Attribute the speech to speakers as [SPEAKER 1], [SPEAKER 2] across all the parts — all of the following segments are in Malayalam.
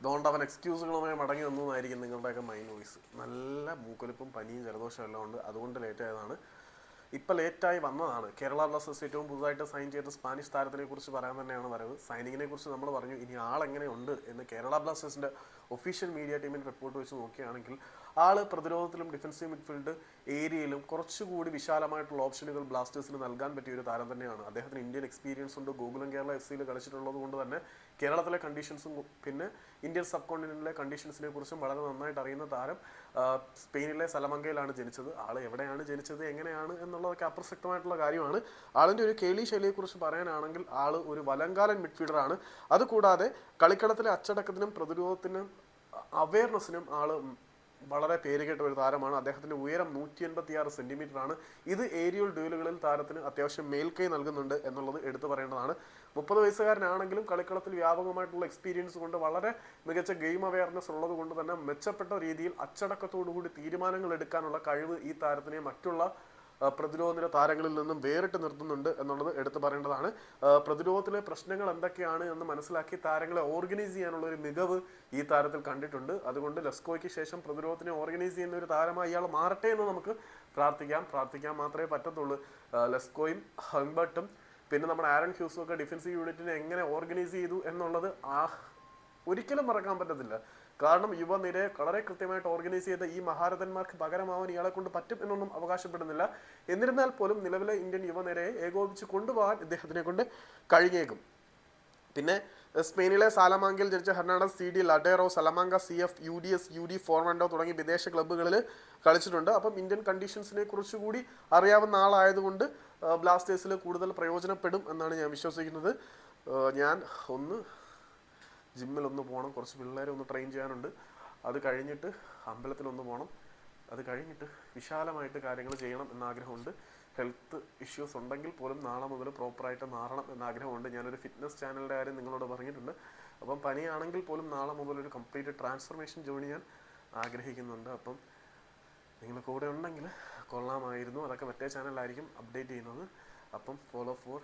[SPEAKER 1] അതുകൊണ്ട് അവൻ എക്സ്ക്യൂസുകളുമായി മടങ്ങി വന്നു എന്നായിരിക്കും നിങ്ങളുടെയൊക്കെ മൈൻഡ് വോയിസ്. നല്ല മൂക്കൊലിപ്പും പനിയും ജലദോഷം എല്ലാം ഉണ്ട്, അതുകൊണ്ട് ലേറ്റ് ആയതാണ്. ഇപ്പം ലേറ്റായി വന്നതാണ്. കേരള ബ്ലാസ്റ്റേഴ്സ് ഏറ്റവും പുതുതായിട്ട് സൈൻ ചെയ്ത സ്പാനിഷ് താരത്തിനെ കുറിച്ച് പറയാൻ തന്നെയാണ് വരവ്. സൈനിങ്ങിനെ കുറിച്ച് നമ്മൾ പറഞ്ഞു, ഇനി ആളെങ്ങനെയുണ്ട് എന്ന് കേരള ബ്ലാസ്റ്റേഴ്സിൻ്റെ ഒഫീഷ്യൽ മീഡിയ ടീമിൻ്റെ റിപ്പോർട്ട് വെച്ച് നോക്കുകയാണെങ്കിൽ ആള് പ്രതിരോധത്തിലും ഡിഫൻസീവ് മിഡ്ഫീൽഡ് ഏരിയയിലും കുറച്ചുകൂടി വിശാലമായിട്ടുള്ള ഓപ്ഷനുകൾ ബ്ലാസ്റ്റേഴ്സിന് നൽകാൻ പറ്റിയ ഒരു താരം തന്നെയാണ്. അദ്ദേഹത്തിന് ഇന്ത്യൻ എക്സ്പീരിയൻസ് ഉണ്ട്, ഗോകുലം കേരള FC കളിച്ചിട്ടുള്ളത് കൊണ്ട് തന്നെ കേരളത്തിലെ കണ്ടീഷൻസും പിന്നെ ഇന്ത്യൻ സബ് കോണ്ടിനെന്റിലെ കണ്ടീഷൻസിനെ കുറിച്ചും വളരെ നന്നായിട്ട് അറിയുന്ന താരം. സ്പെയിനിലെ സലമങ്കയിലാണ് ജനിച്ചത്. ആൾ എവിടെയാണ് ജനിച്ചത്, എങ്ങനെയാണ് എന്നുള്ളതൊക്കെ അപ്രസക്തമായിട്ടുള്ള കാര്യമാണ്. ആളിൻ്റെ ഒരു കേളി ശൈലിയെക്കുറിച്ച് പറയാനാണെങ്കിൽ ആൾ ഒരു വലങ്കാലൻ മിഡ്ഫീൽഡറാണ്. അതുകൂടാതെ കളിക്കളത്തിലെ അച്ചടക്കത്തിനും പ്രതിരോധത്തിനും അവയർനെസ്സിനും ആൾ വളരെ പേരുകേട്ട ഒരു താരമാണ്. അദ്ദേഹത്തിൻ്റെ ഉയരം 186 സെൻറ്റിമീറ്റർ ആണ്. ഇത് ഏരിയൽ ഡ്യൂലുകളിൽ താരത്തിന് അത്യാവശ്യം മേൽക്കൈ നൽകുന്നുണ്ട് എന്നുള്ളത് എടുത്തു പറയേണ്ടതാണ്. 30 വയസ്സുകാരനാണെങ്കിലും കളിക്കളത്തിൽ വ്യാപകമായിട്ടുള്ള എക്സ്പീരിയൻസ് കൊണ്ട് വളരെ മികച്ച ഗെയിം അവയർനെസ് ഉള്ളത് കൊണ്ട് തന്നെ മെച്ചപ്പെട്ട രീതിയിൽ അച്ചടക്കത്തോടുകൂടി തീരുമാനങ്ങൾ എടുക്കാനുള്ള കഴിവ് ഈ താരത്തിനെ മറ്റുള്ള പ്രതിരോധ താരങ്ങളിൽ നിന്നും വേറിട്ട് നിർത്തുന്നുണ്ട് എന്നുള്ളത് എടുത്തു പറയേണ്ടതാണ്. പ്രതിരോധത്തിലെ പ്രശ്നങ്ങൾ എന്തൊക്കെയാണ് എന്ന് മനസ്സിലാക്കി താരങ്ങളെ ഓർഗനൈസ് ചെയ്യാനുള്ള ഒരു മികവ് ഈ താരത്തിൽ കണ്ടിട്ടുണ്ട്. അതുകൊണ്ട് ലെസ്കോയ്ക്ക് ശേഷം പ്രതിരോധത്തിനെ ഓർഗനൈസ് ചെയ്യുന്ന ഒരു താരമായി ഇയാൾ മാറട്ടെ എന്ന് നമുക്ക് പ്രാർത്ഥിക്കാൻ മാത്രമേ പറ്റത്തുള്ളൂ. ലെസ്കോയും ഹംബർട്ടും പിന്നെ നമ്മുടെ ആരൺ ഹ്യൂസും ഒക്കെ ഡിഫൻസീവ് യൂണിറ്റിനെ എങ്ങനെ ഓർഗനൈസ് ചെയ്തു എന്നുള്ളത് ഒരിക്കലും മറക്കാൻ പറ്റത്തില്ല. കാരണം യുവനിരയെ വളരെ കൃത്യമായിട്ട് ഓർഗനൈസ് ചെയ്ത ഈ മഹാരഥന്മാർക്ക് പകരമാവാൻ ഇയാളെ കൊണ്ട് പറ്റും എന്നൊന്നും അവകാശപ്പെടുന്നില്ല. എന്നിരുന്നാൽ പോലും നിലവിലെ ഇന്ത്യൻ യുവനിരയെ ഏകോപിച്ച് കൊണ്ടുപോകാൻ ഇദ്ദേഹത്തിനെ കൊണ്ട് കഴിഞ്ഞേക്കും. പിന്നെ സ്പെയിനിലെ സാലമാങ്കയിൽ ജനിച്ച Hernandez, CD, ലഡേറോ, സലമാങ്ക, CF, UDS, UD, ഫോർമൻഡോ തുടങ്ങി വിദേശ ക്ലബ്ബുകളിൽ കളിച്ചിട്ടുണ്ട്. അപ്പം ഇന്ത്യൻ കണ്ടീഷൻസിനെ കുറിച്ചുകൂടി അറിയാവുന്ന ആളായതുകൊണ്ട് ബ്ലാസ്റ്റേഴ്സിൽ കൂടുതൽ പ്രയോജനപ്പെടും എന്നാണ് ഞാൻ വിശ്വസിക്കുന്നത്. ഞാൻ ജിമ്മിലൊന്ന് പോകണം, കുറച്ച് പിള്ളേരെ ഒന്ന് ട്രെയിൻ ചെയ്യാനുണ്ട്. അത് കഴിഞ്ഞിട്ട് അമ്പലത്തിലൊന്ന് പോകണം. അത് കഴിഞ്ഞിട്ട് വിശാലമായിട്ട് കാര്യങ്ങൾ ചെയ്യണം എന്നാഗ്രഹമുണ്ട്. ഹെൽത്ത് ഇഷ്യൂസ് ഉണ്ടെങ്കിൽ പോലും നാളെ മുതൽ പ്രോപ്പറായിട്ട് മാറണം എന്നാഗ്രഹമുണ്ട്. ഞാനൊരു ഫിറ്റ്നസ് ചാനലിൻ്റെ കാര്യം നിങ്ങളോട് പറഞ്ഞിട്ടുണ്ട്. അപ്പം പനിയാണെങ്കിൽ പോലും നാളെ മുതൽ ഒരു കംപ്ലീറ്റ് ട്രാൻസ്ഫർമേഷൻ ജോലി ഞാൻ ആഗ്രഹിക്കുന്നുണ്ട്. അപ്പം നിങ്ങൾ കൂടെ ഉണ്ടെങ്കിൽ കൊള്ളാമായിരുന്നു. അതൊക്കെ മറ്റേ ചാനലിലായിരിക്കും അപ്ഡേറ്റ് ചെയ്യുന്നത്. അപ്പം follow for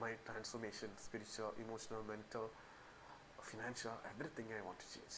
[SPEAKER 1] my transformation, spiritual, emotional, mental, financial, everything I want to change.